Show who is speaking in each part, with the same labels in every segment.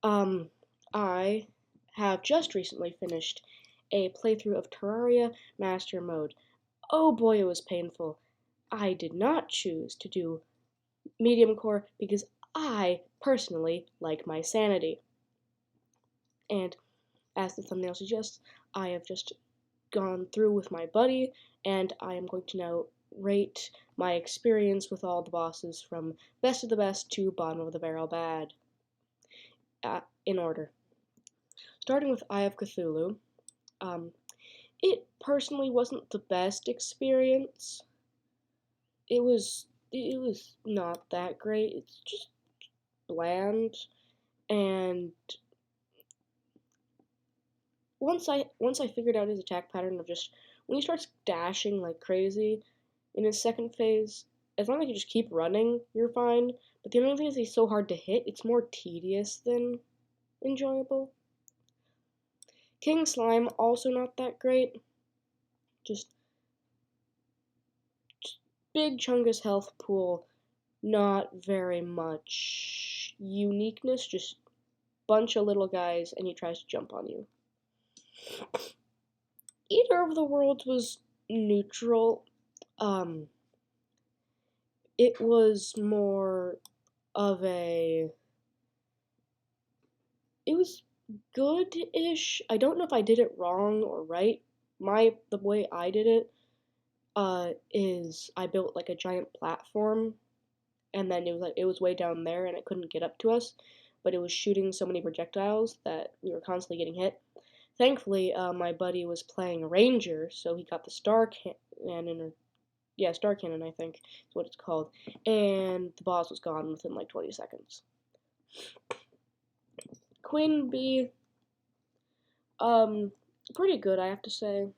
Speaker 1: Um, I have just recently finished a playthrough of Terraria Master Mode. Oh boy, it was painful. I did not choose to do medium core because I personally like my sanity. And as the thumbnail suggests, I have just gone through with my buddy, and I am going to now rate my experience with all the bosses from best of the best to bottom of the barrel bad, in order. Starting with Eye of Cthulhu, um, it personally wasn't the best experience. It was not that great. It's just bland, and once I figured out his attack pattern of just when he starts dashing like crazy in his second phase, as long as you just keep running, you're fine. But the only thing is he's so hard to hit, it's more tedious than enjoyable. King Slime, also not that great. Just big Chungus health pool, not very much uniqueness, just bunch of little guys and he tries to jump on you. Eater of the Worlds was neutral. Um, it was more of a. It was good-ish. I don't know if I did it wrong or right. The way I did it, is I built like a giant platform, and then it was way down there, and it couldn't get up to us, but it was shooting so many projectiles that we were constantly getting hit. Thankfully, my buddy was playing Ranger, so he got the Star Cannon, or yeah, Star Cannon, I think is what it's called, and the boss was gone within like 20 seconds. Queen Bee, pretty good, I have to say.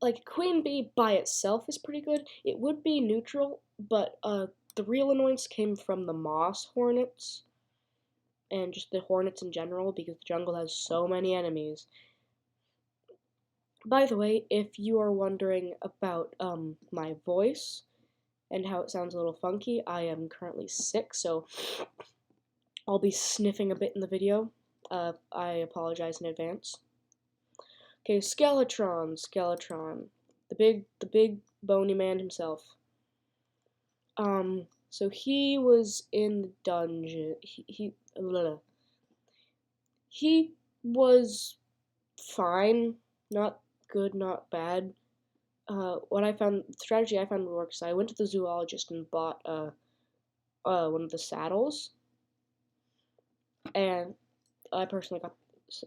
Speaker 1: Like, Queen Bee by itself is pretty good. It would be neutral, but the real annoyance came from the moss hornets, and just the hornets in general, because the jungle has so many enemies. By the way, if you are wondering about my voice and how it sounds a little funky, I am currently sick, so I'll be sniffing a bit in the video. I apologize in advance. Okay, Skeletron, the big bony man himself. So he was in the dungeon. He was fine, not good, not bad. What I found, the strategy I found works. I went to the zoologist and bought one of the saddles, and I personally got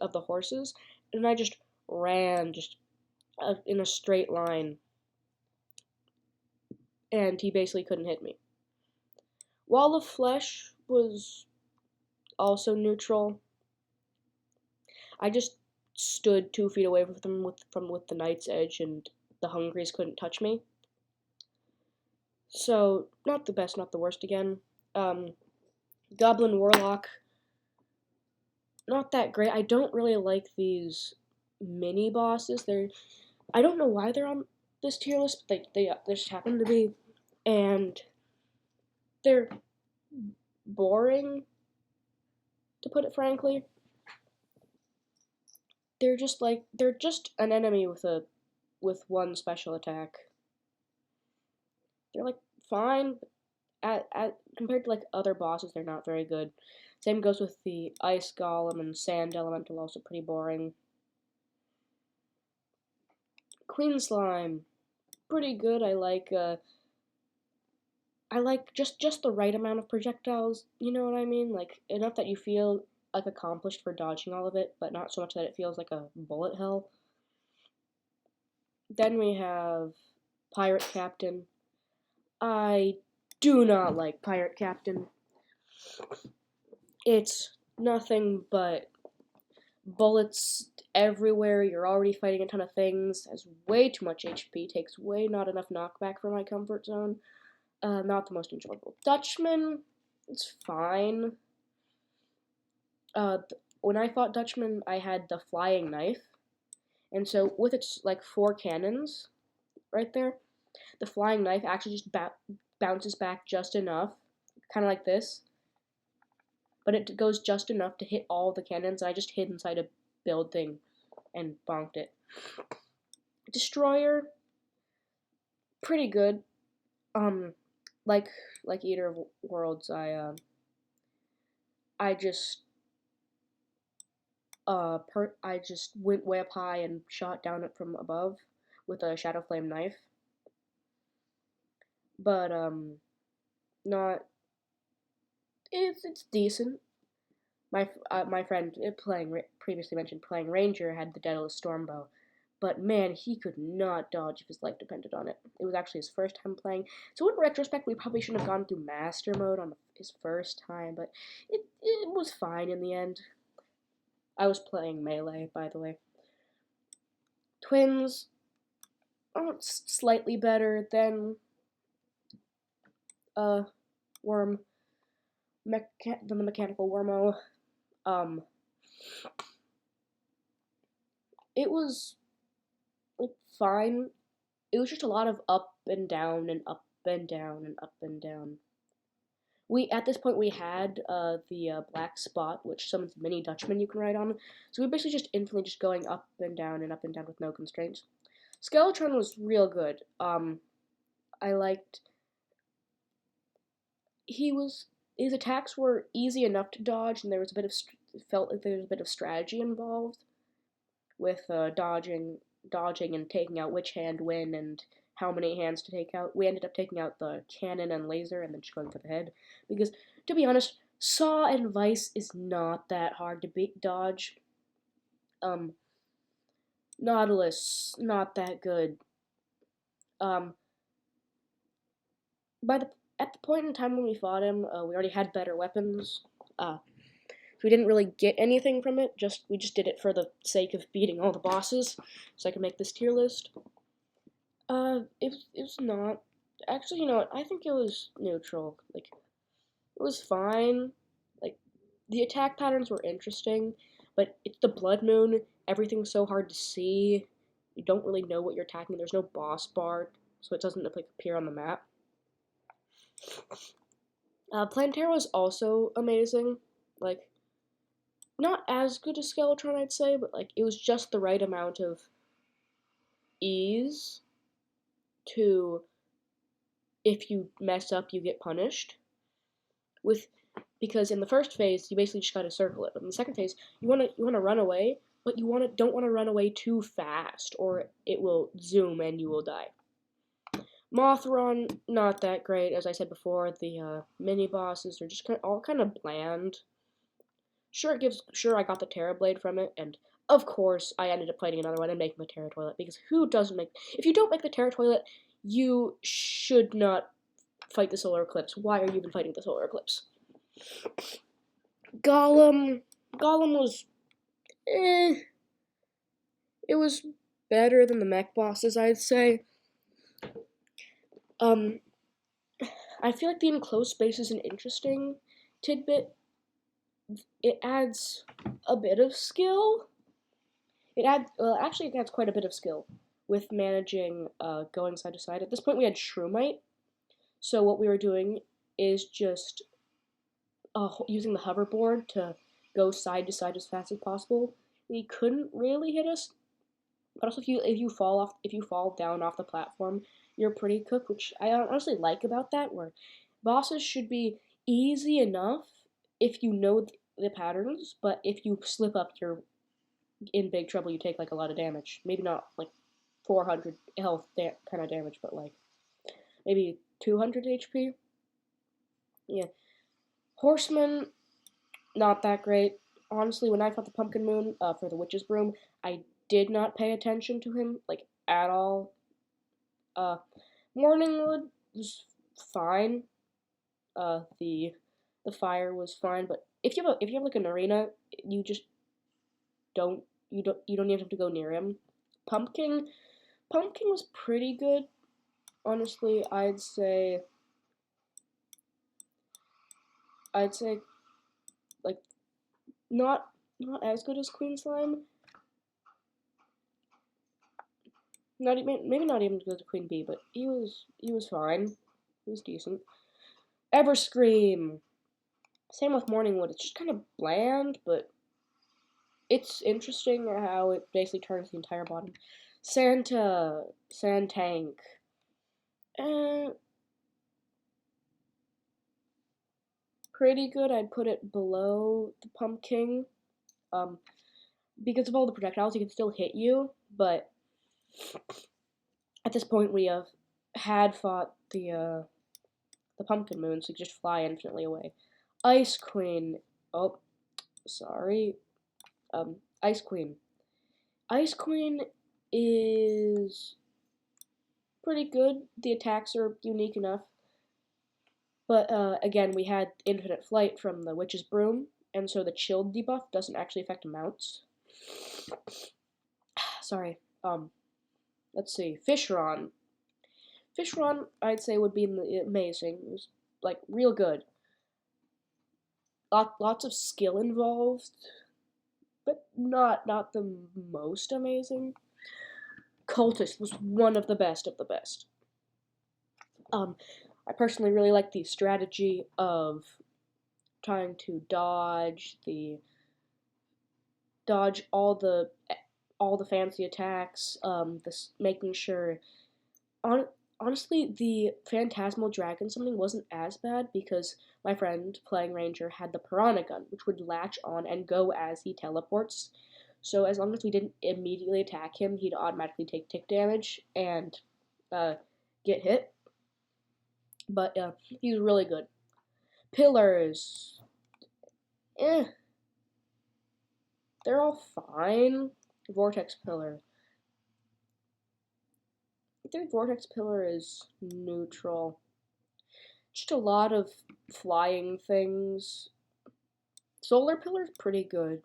Speaker 1: of the horses, and I just ran just in a straight line, and he basically couldn't hit me. Wall of Flesh was also neutral. I just stood 2 feet away from them with the Knight's Edge, and the Hungries couldn't touch me. So not the best, not the worst again. Goblin Warlock, not that great. I don't really like these mini bosses. I don't know why they're on this tier list, but they just happen to be, and they're boring, to put it frankly. They're just an enemy with one special attack. They're like fine, but compared to like other bosses, they're not very good. Same goes with the Ice Golem and Sand Elemental, also pretty boring. Queen Slime, pretty good. I like just the right amount of projectiles. You know what I mean? Like enough that you feel like accomplished for dodging all of it, but not so much that it feels like a bullet hell. Then we have Pirate Captain. I do not like Pirate Captain. It's nothing but bullets everywhere. You're already fighting a ton of things. Has way too much HP. Takes way not enough knockback for my comfort zone. Not the most enjoyable. Dutchman, it's fine. When I fought Dutchman, I had the flying knife, and so with its like 4 cannons right there, the flying knife actually just bounces back just enough, kind of like this, but it goes just enough to hit all the cannons, and I just hid inside a building and bonked it. Destroyer, pretty good. Um, like Eater of Worlds, I just I just went way up high and shot down it from above with a Shadow Flame knife. But not it's decent. My friend previously mentioned playing Ranger had the Daedalus Stormbow, but man, he could not dodge if his life depended on it. It was actually his first time playing, so in retrospect, we probably shouldn't have gone through Master Mode on his first time, but it was fine in the end. I was playing Melee, by the way. Twins are slightly better than Worm, than the Mechanical Wormo. It was like fine. It was just a lot of up and down and up and down and up and down. We at this point we had the black spot, which summons mini Dutchman you can ride on. So we basically just infinitely just going up and down and up and down with no constraints. Skeletron was real good. I liked. His attacks were easy enough to dodge, and there was a bit of felt like there was a bit of strategy involved with dodging and taking out which hand when and how many hands to take out. We ended up taking out the cannon and laser and then just going for the head because, to be honest, Saw and Vice is not that hard to dodge. Nautilus not that good. By the At the point in time when we fought him, we already had better weapons. We didn't really get anything from it. We just did it for the sake of beating all the bosses, so I could make this tier list. It was not. Actually, you know what? I think it was neutral. Like, it was fine. Like, the attack patterns were interesting, but it's the Blood Moon. Everything's so hard to see. You don't really know what you're attacking. There's no boss bar, so it doesn't like appear on the map. Plantera was also amazing. Like, not as good as Skeletron, I'd say, but like it was just the right amount of ease to, if you mess up, you get punished. Because in the first phase, you basically just gotta circle it. But in the second phase, you wanna run away, but you don't wanna run away too fast, or it will zoom and you will die. Mothron, not that great, as I said before. The mini bosses are just all kind of bland. Sure, I got the Terra Blade from it, and of course, I ended up fighting another one and making the Terra Toilet, because if you don't make the Terra Toilet, you should not fight the Solar Eclipse. Why are you even fighting the Solar Eclipse? Golem was, it was better than the mech bosses, I'd say. I feel like the enclosed space is an interesting tidbit. It adds a bit of skill. It adds quite a bit of skill with managing going side to side. At this point, we had Shroomite, so what we were doing is just using the hoverboard to go side to side as fast as possible. He couldn't really hit us, but also if you fall down off the platform, you're pretty cooked, which I honestly like about that. Where bosses should be easy enough if you know the patterns, but if you slip up, you're in big trouble. You take like a lot of damage. Maybe not like 400 health kind of damage, but like maybe 200 HP. Yeah. Horseman, not that great. Honestly, when I fought the Pumpkin Moon for the Witch's Broom, I did not pay attention to him like at all. Morningwood was fine. The fire was fine, but if you have like an arena, you just don't even have to go near him. Pumpkin was pretty good. Honestly, I'd say like not as good as Queen Slime. Maybe not even as good as Queen Bee, but he was fine. He was decent. Everscream. Same with Morningwood. It's just kind of bland, but it's interesting how it basically turns the entire bottom. Sandtank. Eh, pretty good. I'd put it below the Pumpkin. Um, because of all the projectiles, he can still hit you, but at this point we have had fought the Pumpkin Moon, so you just fly infinitely away. Ice Queen. Oh, sorry. Ice Queen. Ice Queen is pretty good. The attacks are unique enough. But again, we had infinite flight from the Witch's Broom, and so the chilled debuff doesn't actually affect mounts. Sorry. Let's see. Fishron. Fishron, I'd say, would be amazing. It was, like, real good. Lots of skill involved, but not the most amazing. Cultist was one of the best of the best. I personally really like the strategy of trying to dodge all the fancy attacks. This making sure. Honestly, the Phantasmal Dragon summoning wasn't as bad because my friend playing Ranger had the Piranha Gun, which would latch on and go as he teleports. So as long as we didn't immediately attack him, he'd automatically take tick damage and get hit. But he was really good. Pillars, they're all fine. Vortex Pillar. I think Vortex Pillar is neutral. Just a lot of flying things. Solar Pillar is pretty good.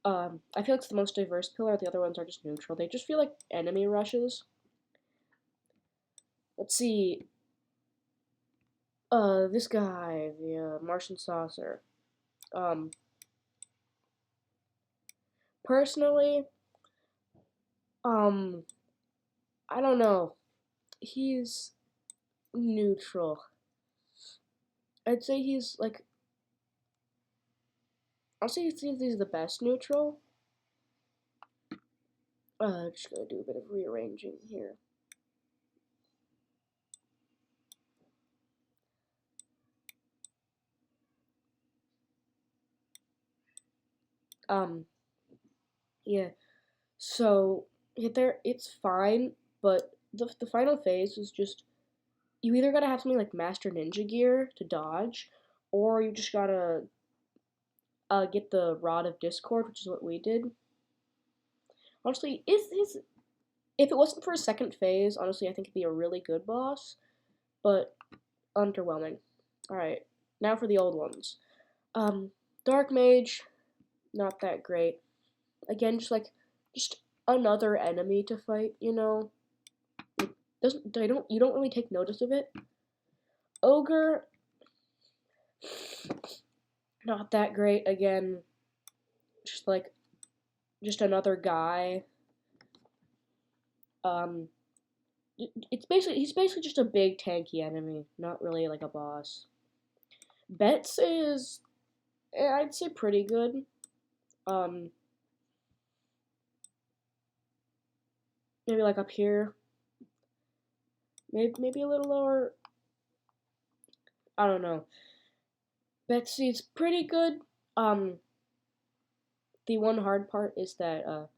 Speaker 1: I feel like it's the most diverse pillar. The other ones are just neutral. They just feel like enemy rushes. Let's see. This guy, the Martian Saucer. Personally, I don't know. He's neutral. I'd say he's like. I'll say he's the best neutral. Just gonna do a bit of rearranging here. Yeah. So it's fine, but the final phase is just you either gotta have something like Master Ninja Gear to dodge, or you just gotta get the Rod of Discord, which is what we did. Honestly, if it wasn't for a second phase, honestly, I think it'd be a really good boss, but underwhelming. All right, now for the old ones. Dark Mage, not that great. Again, just another enemy to fight. You know, you don't really take notice of it. Ogre, not that great. Again, just another guy. He's basically just a big tanky enemy, not really like a boss. Bets is I'd say pretty good. Maybe like up here. Maybe a little lower. I don't know. Betsy's pretty good. The one hard part is that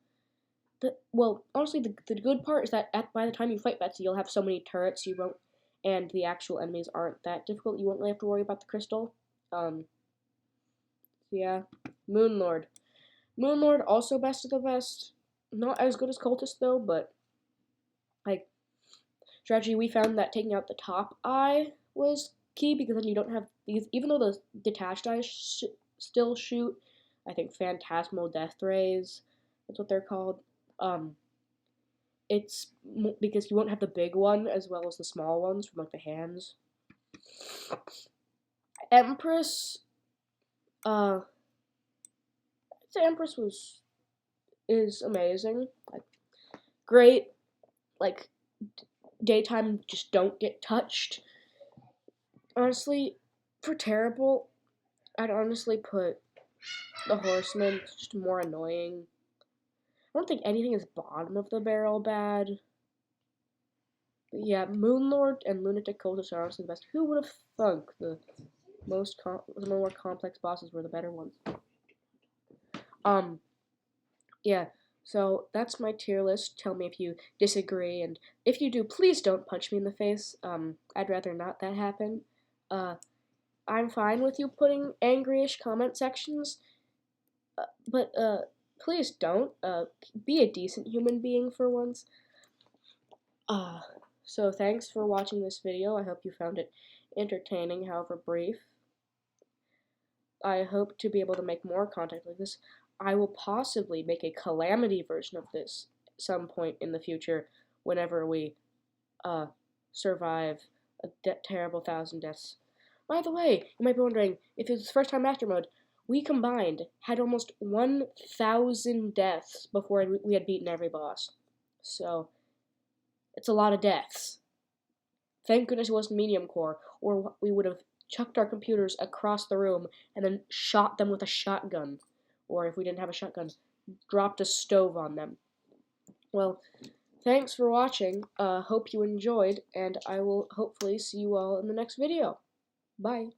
Speaker 1: honestly, the good part is that by the time you fight Betsy, you'll have so many turrets you won't, and the actual enemies aren't that difficult. You won't really have to worry about the crystal. Yeah, Moonlord. Moonlord also best of the best. Not as good as Cultist though, but like strategy, we found that taking out the top eye was key because then you don't have these. Even though the detached eyes still shoot, I think Phantasmal Death Rays. That's what they're called. It's because you won't have the big one as well as the small ones from like the hands. Empress, I'd say Empress is amazing. Like great, like daytime just don't get touched. Honestly, for terrible, I'd honestly put the Horseman just more annoying. I don't think anything is bottom of the barrel bad. But yeah, Moonlord and Lunatic Cultist are honestly the best. Who would have thunk the more complex bosses were the better ones? Yeah. So that's my tier list. Tell me if you disagree, and if you do, please don't punch me in the face. I'd rather not that happen. Uh, I'm fine with you putting angry-ish comment sections, but please don't. Be a decent human being for once. Uh, so thanks for watching this video. I hope you found it entertaining, however brief. I hope to be able to make more content like this. I will possibly make a calamity version of this some point in the future whenever we survive a terrible 1,000 deaths. By the way, you might be wondering, if it was first time master mode, we combined had almost 1,000 deaths before we had beaten every boss. So, it's a lot of deaths. Thank goodness it wasn't medium core, or we would have chucked our computers across the room and then shot them with a shotgun. Or if we didn't have a shotgun, dropped a stove on them. Well, thanks for watching. Hope you enjoyed, and I will hopefully see you all in the next video. Bye.